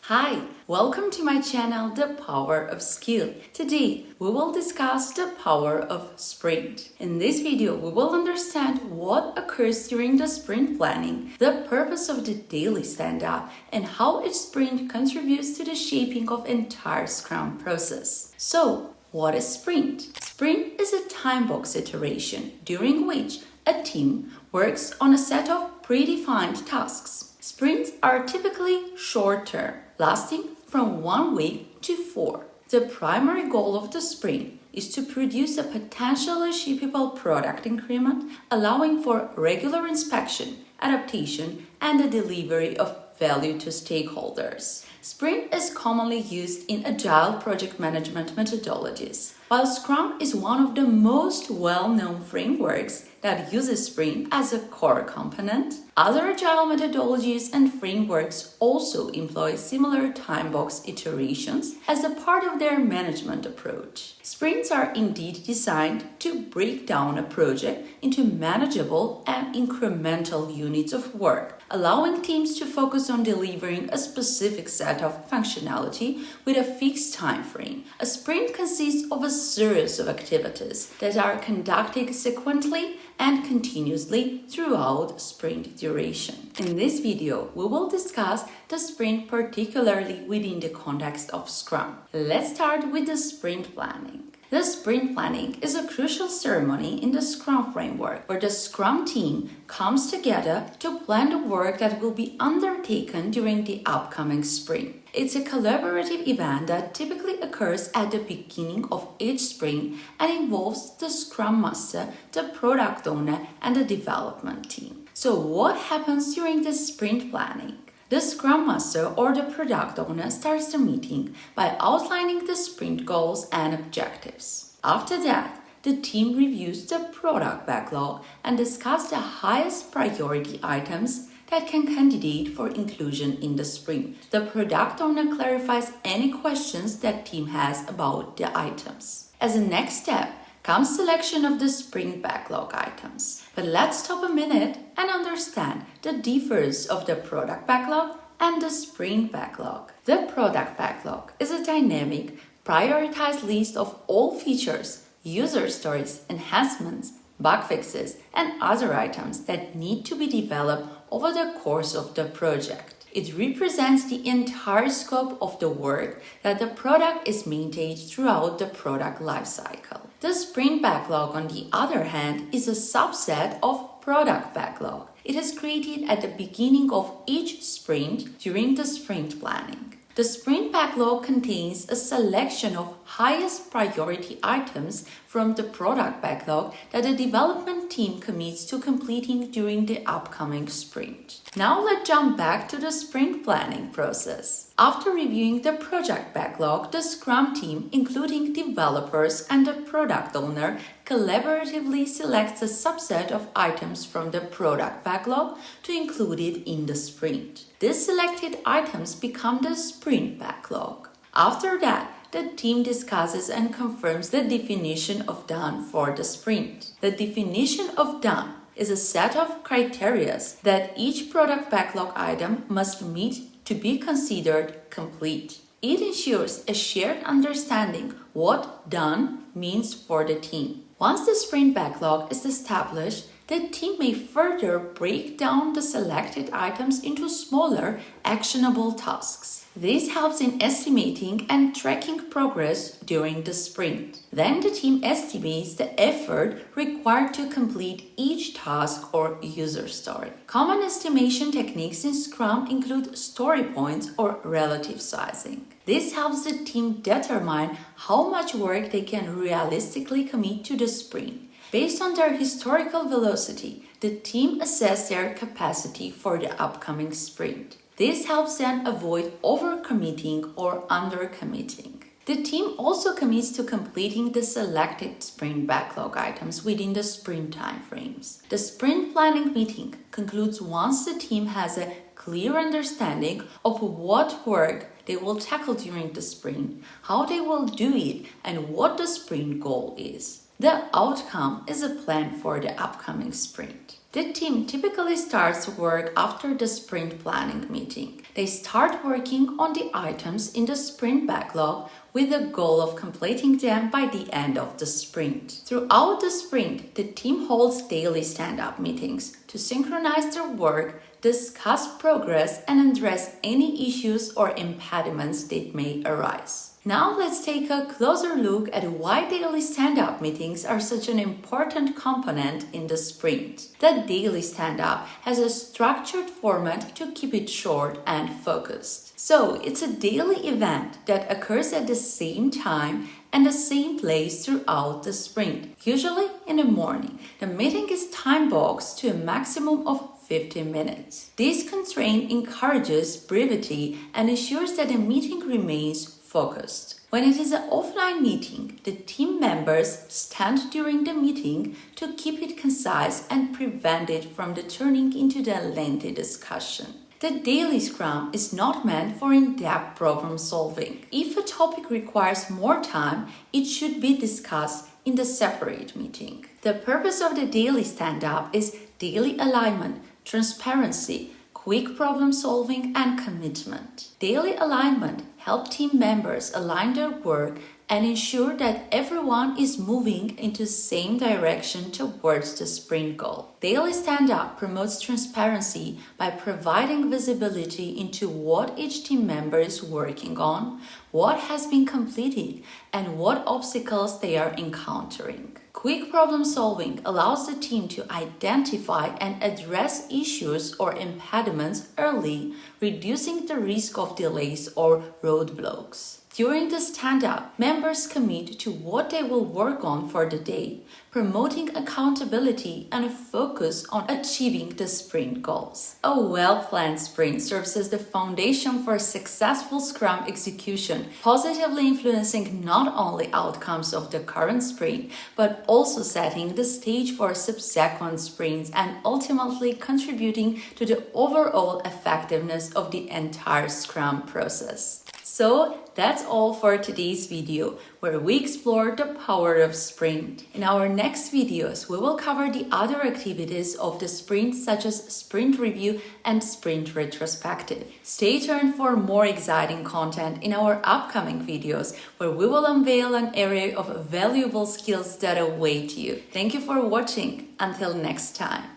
Hi, welcome to my channel, The Power of Skill. Today, we will discuss the power of sprint. In this video, we will understand what occurs during the sprint planning, the purpose of the daily stand-up, and how each sprint contributes to the shaping of entire Scrum process. So, what is sprint? Sprint is a time box iteration during which a team works on a set of predefined tasks. Sprints are typically short-term, lasting from 1 week to 4. The primary goal of the sprint is to produce a potentially shippable product increment, allowing for regular inspection, adaptation, and the delivery of value to stakeholders. Sprint is commonly used in agile project management methodologies. While Scrum is one of the most well-known frameworks that uses sprint as a core component, other agile methodologies and frameworks also employ similar time box iterations as a part of their management approach. Sprints are indeed designed to break down a project into manageable and incremental units of work, allowing teams to focus on delivering a specific set of functionality with a fixed time frame. A sprint consists of a series of activities that are conducted sequentially and continuously throughout sprint duration. In this video, we will discuss the sprint particularly within the context of Scrum. Let's start with the sprint planning. The sprint planning is a crucial ceremony in the Scrum framework where the Scrum team comes together to plan the work that will be undertaken during the upcoming sprint. It's a collaborative event that typically occurs at the beginning of each sprint and involves the Scrum Master, the product owner, and the development team. So what happens during the sprint planning? The Scrum Master or the product owner starts the meeting by outlining the sprint goals and objectives. After that, the team reviews the product backlog and discusses the highest priority items that can candidate for inclusion in the sprint. The product owner clarifies any questions that team has about the items. As a next step, comes selection of the sprint backlog items. But let's stop a minute and understand the difference of the product backlog and the sprint backlog. The product backlog is a dynamic, prioritized list of all features, user stories, enhancements, bug fixes, and other items that need to be developed over the course of the project. It represents the entire scope of the work that the product is maintained throughout the product lifecycle. The sprint backlog, on the other hand, is a subset of product backlog. It is created at the beginning of each sprint during the sprint planning. The sprint backlog contains a selection of highest priority items from the product backlog that the development team commits to completing during the upcoming sprint. Now let's jump back to the sprint planning process. After reviewing the project backlog, the Scrum team, including developers and the product owner, collaboratively selects a subset of items from the product backlog to include it in the sprint. These selected items become the sprint backlog. After that, the team discusses and confirms the definition of done for the sprint. The definition of done is a set of criteria that each product backlog item must meet to be considered complete. It ensures a shared understanding what done means for the team. Once the sprint backlog is established, the team may further break down the selected items into smaller, actionable tasks. This helps in estimating and tracking progress during the sprint. Then the team estimates the effort required to complete each task or user story. Common estimation techniques in Scrum include story points or relative sizing. This helps the team determine how much work they can realistically commit to the sprint. Based on their historical velocity, the team assesses their capacity for the upcoming sprint. This helps them avoid overcommitting or undercommitting. The team also commits to completing the selected sprint backlog items within the sprint timeframes. The sprint planning meeting concludes once the team has a clear understanding of what work they will tackle during the sprint, how they will do it, and what the sprint goal is. The outcome is a plan for the upcoming sprint. The team typically starts work after the sprint planning meeting. They start working on the items in the sprint backlog with the goal of completing them by the end of the sprint. Throughout the sprint, the team holds daily stand-up meetings to synchronize their work, discuss progress, and address any issues or impediments that may arise. Now let's take a closer look at why daily stand-up meetings are such an important component in the sprint. The daily stand-up has a structured format to keep it short and focused. So it's a daily event that occurs at the same time and the same place throughout the sprint, usually in the morning. The meeting is time-boxed to a maximum of 15 minutes. This constraint encourages brevity and ensures that the meeting remains focused. When it is an offline meeting, the team members stand during the meeting to keep it concise and prevent it from turning into a lengthy discussion. The daily Scrum is not meant for in-depth problem solving. If a topic requires more time, it should be discussed in the separate meeting. The purpose of the daily stand-up is daily alignment, transparency, quick problem solving, and commitment. Daily alignment helps team members align their work and ensure that everyone is moving into the same direction towards the sprint goal. Daily stand-up promotes transparency by providing visibility into what each team member is working on, what has been completed, and what obstacles they are encountering. Quick problem solving allows the team to identify and address issues or impediments early, reducing the risk of delays or roadblocks. During the stand-up, members commit to what they will work on for the day, promoting accountability and a focus on achieving the sprint goals. A well-planned sprint serves as the foundation for successful Scrum execution, positively influencing not only outcomes of the current sprint, but also setting the stage for subsequent sprints and ultimately contributing to the overall effectiveness of the entire Scrum process. So that's all for today's video, where we explore the power of sprint. In our next videos, we will cover the other activities of the sprint, such as sprint review and sprint retrospective. Stay tuned for more exciting content in our upcoming videos, where we will unveil an array of valuable skills that await you. Thank you for watching. Until next time.